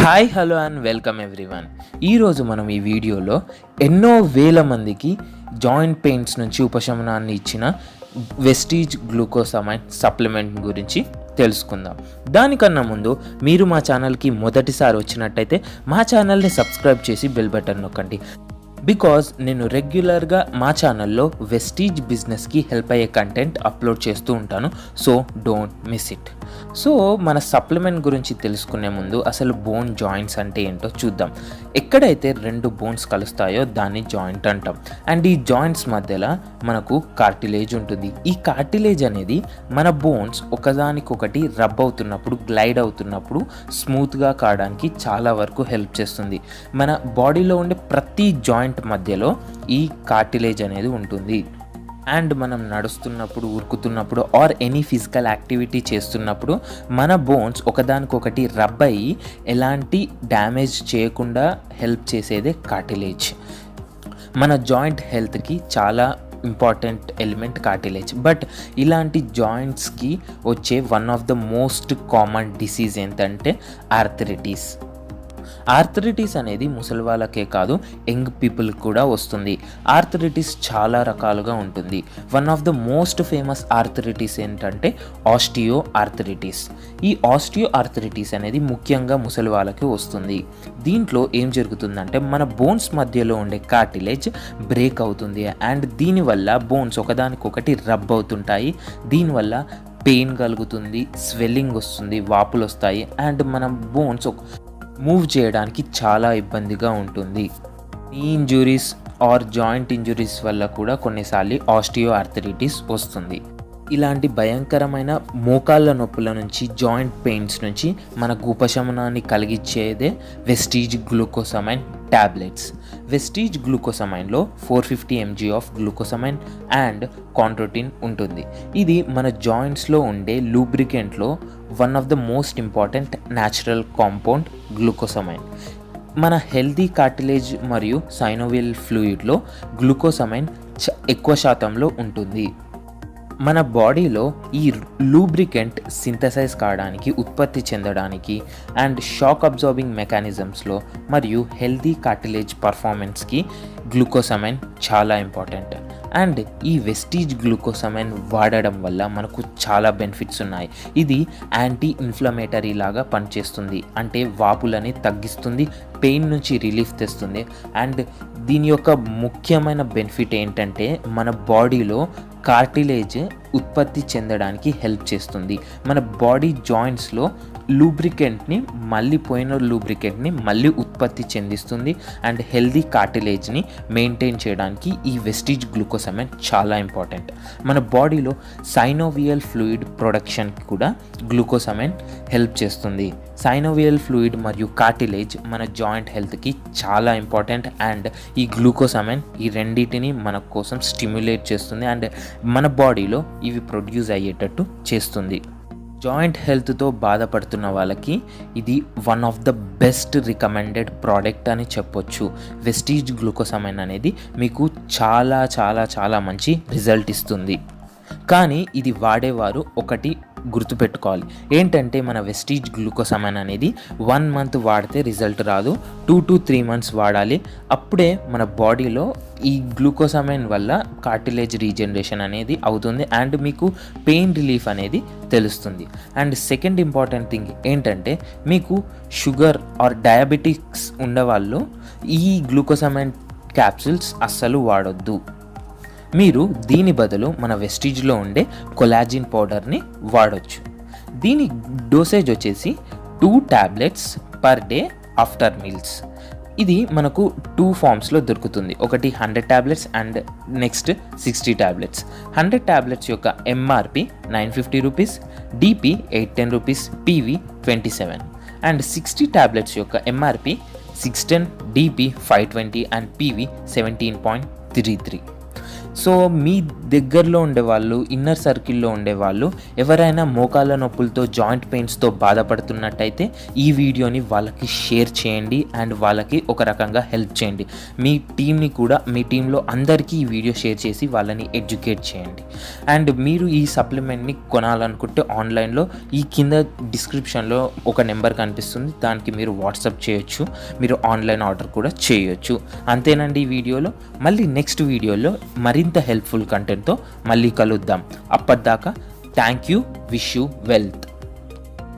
Hi hello and welcome everyone. ఈరోజు మనం ఈ వీడియోలో ఎన్నో వేల మందికి జాయింట్ పెయిన్స్ నుంచి ఉపశమనాన్ని ఇచ్చిన వెస్టీజ్ గ్లూకోసమైన్ సప్లిమెంట్ గురించి తెలుసుకుందాం. దానికన్నా ముందు మీరు మా ఛానల్కి మొదటిసారి వచ్చినట్టయితే మా ఛానల్ని సబ్స్క్రైబ్ చేసి బెల్ బటన్ నొక్కండి. బికాజ్ నేను రెగ్యులర్గా మా ఛానల్లో వెస్టీజ్ బిజినెస్కి హెల్ప్ అయ్యే కంటెంట్ అప్లోడ్ చేస్తూ ఉంటాను. So don't miss it. So మన సప్లిమెంట్ గురించి తెలుసుకునే ముందు అసలు బోన్ జాయింట్స్ అంటే ఏంటో చూద్దాం. ఎక్కడైతే రెండు బోన్స్ కలుస్తాయో దాన్ని జాయింట్ అంటాం. అండ్ ఈ జాయింట్స్ మధ్యలో మనకు కార్టిలేజ్ ఉంటుంది. ఈ కార్టిలేజ్ అనేది మన బోన్స్ ఒకదానికొకటి రబ్ అవుతున్నప్పుడు, గ్లైడ్ అవుతున్నప్పుడు స్మూత్గా కావడానికి చాలా వరకు హెల్ప్ చేస్తుంది. మన బాడీలో ఉండే ప్రతి జాయింట్ మధ్యలో ఈ కార్టిలేజ్ అనేది ఉంటుంది. అండ్ మనం నడుస్తున్నప్పుడు, ఉరుకుతున్నప్పుడు ఆర్ ఎనీ ఫిజికల్ యాక్టివిటీ చేస్తున్నప్పుడు మన బోన్స్ ఒకదానికొకటి రబ్ అయ్యి ఎలాంటి డ్యామేజ్ చేయకుండా హెల్ప్ చేసేదే కార్టిలేజ్. మన జాయింట్ హెల్త్కి చాలా ఇంపార్టెంట్ ఎలిమెంట్ కార్టిలేజ్. బట్ ఇలాంటి జాయింట్స్కి వచ్చే one of the most common disease ఏంటంటే ఆర్థరైటిస్. ఆర్థరైటిస్ అనేది ముసలి వాళ్ళకే కాదు, యంగ్ పీపుల్ కూడా వస్తుంది. ఆర్థరైటిస్ చాలా రకాలుగా ఉంటుంది. One of the most famous arthritis ఏంటంటే ఆస్టియో ఆర్థరైటిస్. ఈ ఆస్టియో ఆర్థరైటిస్ అనేది ముఖ్యంగా ముసలి వాళ్ళకి వస్తుంది. దీంట్లో ఏం జరుగుతుందంటే మన బోన్స్ మధ్యలో ఉండే కార్టిలేజ్ బ్రేక్ అవుతుంది. అండ్ దీనివల్ల బోన్స్ ఒకదానికొకటి రబ్ అవుతుంటాయి. దీనివల్ల పెయిన్ కలుగుతుంది, స్వెల్లింగ్ వస్తుంది, వాపులు వస్తాయి. అండ్ మన బోన్స్ మూవ్ చేయడానికి చాలా ఇబ్బందిగా ఉంటుంది. నీ ఇంజురీస్ ఆర్ జాయింట్ ఇంజురీస్ వల్ల కూడా కొన్నిసార్లు ఆస్టియో ఆర్థరైటిస్ వస్తుంది. ఇలాంటి భయంకరమైన మోకాళ్ళ నొప్పుల నుంచి, జాయింట్ పెయిన్స్ నుంచి మనకు ఉపశమనాన్ని కలిగించేదే వెస్టీజ్ గ్లూకోసమైన్ టాబ్లెట్స్. వెస్టీజ్ గ్లూకోసమైన్లో 450 mg of glucosamine and chondroitin ఉంటుంది. ఇది మన జాయింట్స్లో ఉండే లూబ్రికెంట్లో one of the most important natural compound glucosamine. మన హెల్దీ కార్టిలేజ్ మరియు సైనోవియల్ ఫ్లూయిడ్లో గ్లూకోసమైన్ ఎక్కువ శాతంలో ఉంటుంది. మన బాడీలో ఈ లూబ్రికెంట్ సింథసైజ్ కావడానికి, ఉత్పత్తి చెందడానికి అండ్ షాక్ అబ్జార్బింగ్ మెకానిజమ్స్లో మరియు హెల్దీ కార్టిలేజ్ పర్ఫార్మెన్స్కి గ్లూకోసమైన్ చాలా ఇంపార్టెంట్. అండ్ ఈ వెస్టీజ్ గ్లూకోసమైన్ వాడడం వల్ల మనకు చాలా బెనిఫిట్స్ ఉన్నాయి. ఇది యాంటీ ఇన్ఫ్లమేటరీ లాగా పనిచేస్తుంది. అంటే వాపులని తగ్గిస్తుంది, పెయిన్ నుంచి రిలీఫ్ తెస్తుంది. అండ్ దీని యొక్క ముఖ్యమైన బెనిఫిట్ ఏంటంటే మన బాడీలో కార్టిలేజ్ ఉత్పత్తి చెందడానికి హెల్ప్ చేస్తుంది. మన బాడీ జాయింట్స్లో లూబ్రికెంట్ని పోయిన లూబ్రికెంట్ని మళ్ళీ ఉత్పత్తి చెందిస్తుంది. అండ్ హెల్దీ కార్టిలేజ్ని మెయింటైన్ చేయడానికి ఈ వెస్టీజ్ గ్లూకోసమైన్ చాలా ఇంపార్టెంట్. మన బాడీలో సైనోవియల్ ఫ్లూయిడ్ ప్రొడక్షన్కి కూడా గ్లూకోసమైన్ హెల్ప్ చేస్తుంది. సైనోవియల్ ఫ్లూయిడ్ మరియు కార్టిలేజ్ మన జాయింట్ హెల్త్కి చాలా ఇంపార్టెంట్. అండ్ ఈ గ్లూకోసమైన్ ఈ రెండింటిని మన కోసం స్టిమ్యులేట్ చేస్తుంది అండ్ మన బాడీలో ఇవి ప్రొడ్యూస్ అయ్యేటట్టు చేస్తుంది. జాయింట్ హెల్త్తో బాధపడుతున్న వాళ్ళకి ఇది one of the best recommended product అని చెప్పొచ్చు. వెస్టీజ్ గ్లూకోసమైన్ అనేది మీకు చాలా చాలా చాలా మంచి రిజల్ట్ ఇస్తుంది. కానీ ఇది వాడేవారు ఒకటి గుర్తుపెట్టుకోవాలి. ఏంటంటే మన వెస్టీజ్ గ్లూకోసమైన్ అనేది 1 month వాడితే రిజల్ట్ రాదు, 2 to 3 months వాడాలి. అప్పుడే మన బాడీలో ఈ గ్లూకోసమైన్ వల్ల కార్టిలేజ్ రీజనరేషన్ అనేది అవుతుంది అండ్ మీకు పెయిన్ రిలీఫ్ అనేది తెలుస్తుంది. అండ్ సెకండ్ ఇంపార్టెంట్ థింగ్ ఏంటంటే మీకు షుగర్ ఆర్ డయాబెటిక్స్ ఉన్నవాళ్ళు ఈ గ్లూకోసమైన్ క్యాప్సూల్స్ అస్సలు వాడొద్దు. మీరు దీని బదులు మన వెస్టీజ్లో ఉండే కొలాజిన్ పౌడర్ని వాడొచ్చు. దీని డోసేజ్ వచ్చేసి 2 tablets per day after meals. ఇది మనకు 2 forms దొరుకుతుంది. ఒకటి 100 tablets and next 60 tablets. 100 tablets యొక్క MRP 950 rupees, DP 810 rupees, PV 27. And 60 tablets యొక్క MRP 610, DP 520 and PV 17.33. So మీ దగ్గరలో ఉండేవాళ్ళు, ఇన్నర్ సర్కిల్లో ఉండేవాళ్ళు ఎవరైనా మోకాళ్ళ నొప్పులతో, జాయింట్ పెయిన్స్తో బాధపడుతున్నట్టయితే ఈ వీడియోని వాళ్ళకి షేర్ చేయండి అండ్ వాళ్ళకి ఒక రకంగా హెల్ప్ చేయండి. మీ టీంని కూడా, మీ టీంలో అందరికీ ఈ వీడియో షేర్ చేసి వాళ్ళని ఎడ్యుకేట్ చేయండి. అండ్ మీరు ఈ సప్లిమెంట్ని కొనాలనుకుంటే ఆన్లైన్లో ఈ కింద డిస్క్రిప్షన్లో ఒక నెంబర్ కనిపిస్తుంది, దానికి మీరు వాట్సాప్ చేయొచ్చు, మీరు ఆన్లైన్ ఆర్డర్ కూడా చేయొచ్చు. అంతేనండి ఈ వీడియోలో. మళ్ళీ నెక్స్ట్ వీడియోలో మరింత హెల్ప్ఫుల్ కంటెంట్తో మళ్ళీ కలుద్దాం. అప్పటిదాకా thank you, wish you wealth.